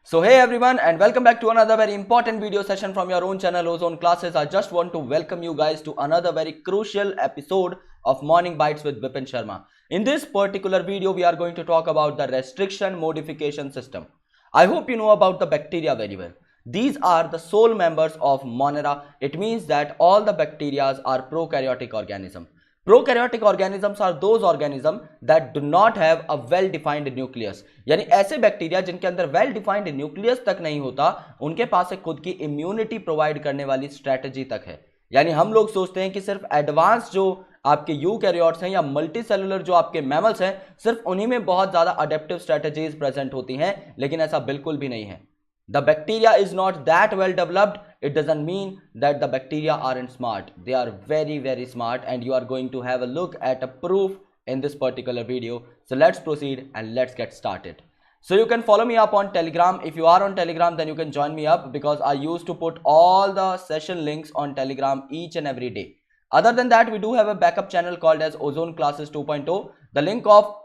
So hey everyone and welcome back to another very important video session from your own channel Ozone Classes. I just want to welcome you guys to another very crucial episode of Morning Bites with Vipin Sharma. In this particular video we are going to talk about the restriction modification system. I hope you know about the bacteria very well. These are the sole members of Monera. It means that all the bacteria are prokaryotic organisms. Prokaryotic organisms are those organism that do not have a well defined nucleus, यानी ऐसे bacteria जिनके अंदर well defined nucleus तक नहीं होता, उनके पास एक खुद की इम्यूनिटी प्रोवाइड करने वाली स्ट्रेटजी तक है। यानी हम लोग सोचते हैं कि सिर्फ एडवांस जो आपके यूकैरियोट्स हैं या मल्टी सेलुलर जो आपके मैमल्स हैं, सिर्फ उन्हीं में बहुत ज्यादा अडेप्टिव स्ट्रेटजीज प्रेजेंट होती हैं, लेकिन ऐसा बिल्कुल भी नहीं है। The bacteria is not that well developed. It doesn't mean that the bacteria aren't smart. They are very smart, and you are going to have a look at a proof in this particular video. So let's proceed and let's get started. So you can follow me up on Telegram. If you are on Telegram, then you can join me up because I used to put all the session links on Telegram each and every day. Other than that, we do have a backup channel called as Ozone Classes 2.0. The link of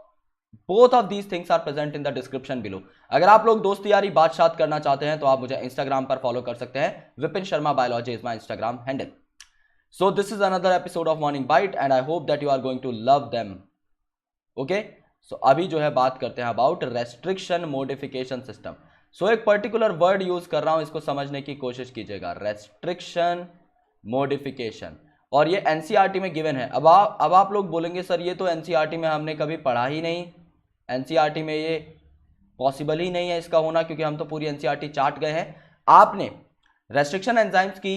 both of these things are present in the description below. अगर आप लोग दोस्ती यारी बातचीत करना चाहते हैं तो आप मुझे इंस्टाग्राम पर फॉलो कर सकते हैं। Vipin Sharma biology is my Instagram handle. So this is another episode of morning bite and I hope that you are going to love them. Okay, so अभी जो है बात करते हैं about restriction modification system. So एक पर्टिकुलर वर्ड यूज कर रहा हूं, इसको समझने की कोशिश कीजिएगा, रेस्ट्रिक्शन मॉडिफिकेशन, और ये एनसीईआरटी में गिवन है। अब आप लोग बोलेंगे सर ये तो एनसीईआरटी में हमने कभी पढ़ा ही नहीं, एनसीईआरटी में ये पॉसिबल ही नहीं है इसका होना, क्योंकि हम तो पूरी एनसीईआरटी चाट गए हैं। आपने रेस्ट्रिक्शन एंजाइम्स की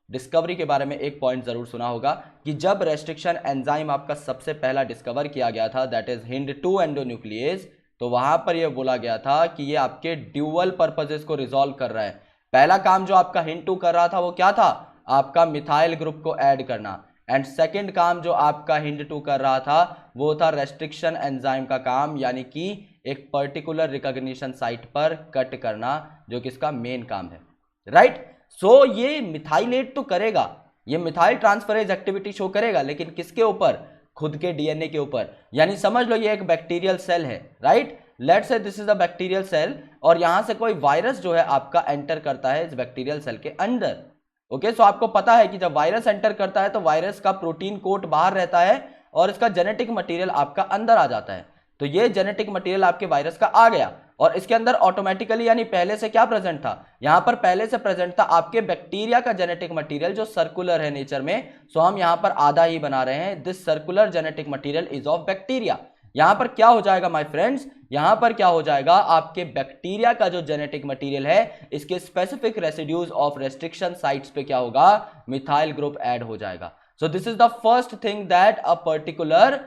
डिस्कवरी के बारे में एक पॉइंट जरूर सुना होगा कि जब रेस्ट्रिक्शन एंजाइम आपका सबसे पहला डिस्कवर किया गया था, दैट इज HIND2 एंडोन्यूक्लियेज, तो वहां पर यह बोला गया था कि ये आपके ड्यूअल पर्पसेस को रिजॉल्व कर रहा है। पहला काम जो आपका HIND2 कर रहा था वो क्या था, आपका मिथाइल ग्रुप को ऐड करना, एंड सेकेंड काम जो आपका HIND2 कर रहा था वो था रेस्ट्रिक्शन एंजाइम का काम, यानी कि एक पर्टिकुलर रिकॉग्निशन साइट पर कट करना, जो कि इसका मेन काम है। राइट, सो ये मिथाइलेट तो करेगा, ये मिथाइल ट्रांसफरेज एक्टिविटी शो करेगा, लेकिन किसके ऊपर, खुद के डीएनए के ऊपर। यानी समझ लो ये एक बैक्टीरियल सेल है। Right, let's say this is a bacterial cell, और यहां से कोई वायरस जो है आपका एंटर करता है इस बैक्टीरियल सेल के अंदर। ओके, सो आपको पता है कि जब वायरस एंटर करता है तो वायरस का प्रोटीन कोट बाहर रहता है और इसका जेनेटिक मटेरियल आपका अंदर आ जाता है। तो ये जेनेटिक मटेरियल आपके वायरस का आ गया और इसके अंदर ऑटोमेटिकली, यानी पहले से क्या प्रेजेंट था, यहां पर पहले से प्रेजेंट था आपके बैक्टीरिया का जेनेटिक मटेरियल जो सर्कुलर है नेचर में। सो हम यहां पर आधा ही बना रहे हैं, this circular genetic material is of bacteria. यहां पर क्या हो जाएगा माय फ्रेंड्स, यहां पर क्या हो जाएगा, आपके बैक्टीरिया का जो जेनेटिक मटेरियल है इसके specific residues of restriction sites पे क्या होगा, मिथाइल ग्रुप ऐड हो जाएगा। सो this is the first thing that a particular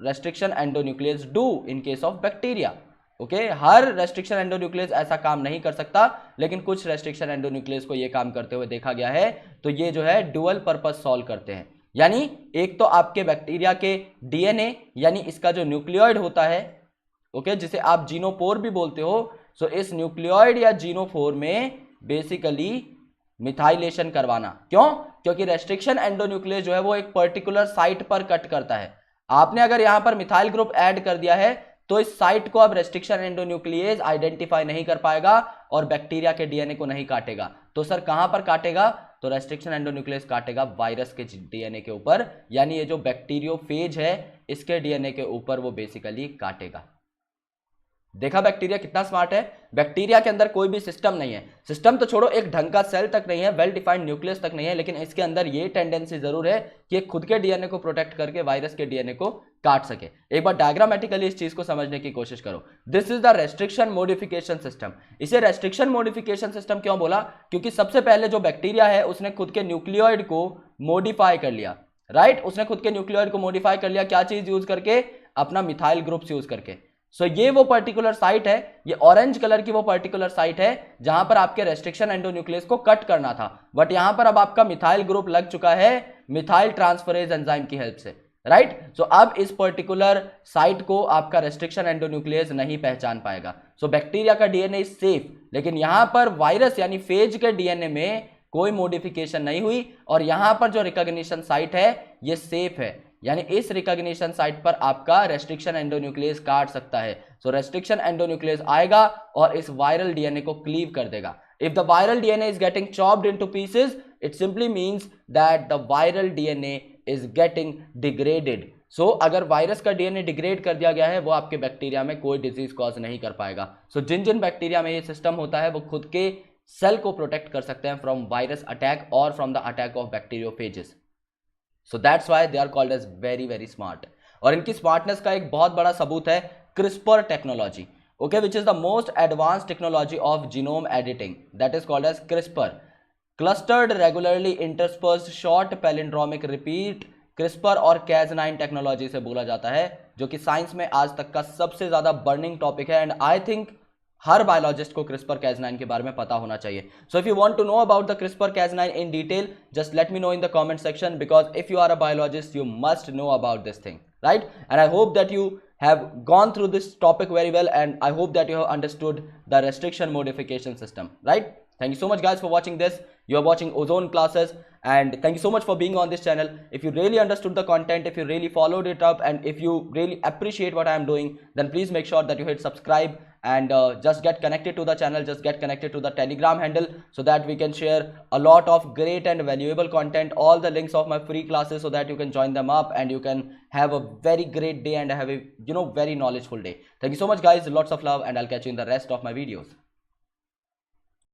restriction endonuclease do in case of bacteria. Okay, her restriction endonuclease ऐसा काम नहीं कर सकता, लेकिन कुछ रेस्ट्रिक्शन एंडोन्यूक्लियस को यह काम करते हुए देखा गया है। तो ये जो है डुअल पर्पस सॉल्व करते हैं, यानी एक तो आपके बैक्टीरिया के डीएनए, यानी इसका जो न्यूक्लियोइड होता है, ओके, जिसे आप जीनोपोर भी बोलते हो। सो इस न्यूक्लियोइड या जीनोफोर में बेसिकली मिथाइलेशन करवाना। क्यों, क्योंकि रेस्ट्रिक्शन एंडोन्यूक्लियस जो है वो एक पर्टिकुलर साइट पर कट करता है। आपने अगर यहां पर मिथाइल ग्रुप ऐड कर दिया है तो इस साइट को अब रेस्ट्रिक्शन एंडोन्यूक्लियस आइडेंटिफाई नहीं कर पाएगा और बैक्टीरिया के डीएनए को नहीं काटेगा। तो सर कहां पर काटेगा, तो रेस्ट्रिक्शन एंडोन्यूक्लियस काटेगा वायरस के डीएनए के ऊपर, यानी ये जो बैक्टीरियोफेज है इसके डीएनए के ऊपर वो बेसिकली काटेगा। देखा बैक्टीरिया कितना स्मार्ट है। बैक्टीरिया के अंदर कोई भी सिस्टम नहीं है, सिस्टम तो छोड़ो, एक ढंग का सेल तक नहीं है, वेल डिफाइंड न्यूक्लियस तक नहीं है, लेकिन इसके अंदर ये टेंडेंसी जरूर है कि खुद के डीएनए को प्रोटेक्ट करके वायरस के डीएनए को काट सके। एक बार डायग्रामेटिकली इस चीज को समझने की कोशिश करो। This is the restriction modification system. इसे रेस्ट्रिक्शन मॉडिफिकेशन सिस्टम क्यों बोला, क्योंकि सबसे पहले जो बैक्टीरिया है उसने खुद के न्यूक्लियोइड को मॉडिफाई कर लिया। राइट, उसने खुद के न्यूक्लियोइड को मॉडिफाई कर लिया, क्या चीज यूज करके, अपना मिथाइल ग्रुप्स यूज करके। सो ये वो पर्टिकुलर साइट है, ये ऑरेंज कलर की वो पर्टिकुलर साइट है जहां पर आपके रेस्ट्रिक्शन एंडोन्यूक्लियस को कट करना था, बट यहां पर अब आपका मिथाइल ग्रुप लग चुका है मिथाइल ट्रांसफरेज एंजाइम की हेल्प से। राइट, सो अब इस पर्टिकुलर साइट को आपका रेस्ट्रिक्शन एंडोन्यूक्लियस नहीं पहचान पाएगा। सो बैक्टीरिया का डीएनए इज सेफ, लेकिन यहां पर वायरस यानी फेज के डीएनए में कोई मॉडिफिकेशन नहीं हुई और यहां पर जो रिकॉग्निशन साइट है ये सेफ है, यानी इस रिकॉग्निशन साइट पर आपका रेस्ट्रिक्शन एंडोन्यूक्लियस काट सकता है। सो रेस्ट्रिक्शन एंडोन्यूक्लियस आएगा और इस वायरल डीएनए को क्लीव कर देगा। If the viral DNA is getting chopped into pieces, it simply means that the viral DNA is getting degraded. So अगर वायरस का डीएनए डिग्रेड कर दिया गया है, वो आपके बैक्टीरिया में कोई डिजीज कॉज नहीं कर पाएगा। सो जिन जिन बैक्टीरिया में ये सिस्टम होता है, वो खुद के सेल को प्रोटेक्ट कर सकते हैं फ्रॉम वायरस अटैक और from the attack of bacteriophages. So that's why they are called as very very smart. और इनकी स्मार्टनेस का एक बहुत बड़ा सबूत है CRISPR technology, okay, which is the most advance technology of genome editing, that is called as CRISPR, clustered regularly interspersed short palindromic repeat. CRISPR और Cas nine technology से बोला जाता है, जो कि साइंस में आज तक का सबसे ज्यादा बर्निंग टॉपिक है, एंड आई थिंक हर बायोलॉजिस्ट को क्रिस्पर कैज9 के बारे में पता होना चाहिए। So if you want to know about the CRISPR Cas nine in detail, just let me know in the comment section, because if you are a biologist you must know about this thing, right? And I hope that you have gone through this topic very well, and I hope that you have understood the restriction modification system, right? Thank you so much guys for watching this. You are watching Ozone Classes, and thank you so much for being on this channel. If you really understood the content, if you really followed it up, and if you really appreciate what I am doing, then please make sure that you hit subscribe and just get connected to the channel, just get connected to the Telegram handle, so that we can share a lot of great and valuable content, all the links of my free classes, so that you can join them up and you can have a very great day and have a very knowledgeful day. Thank you so much guys, lots of love, and I'll catch you in the rest of my videos.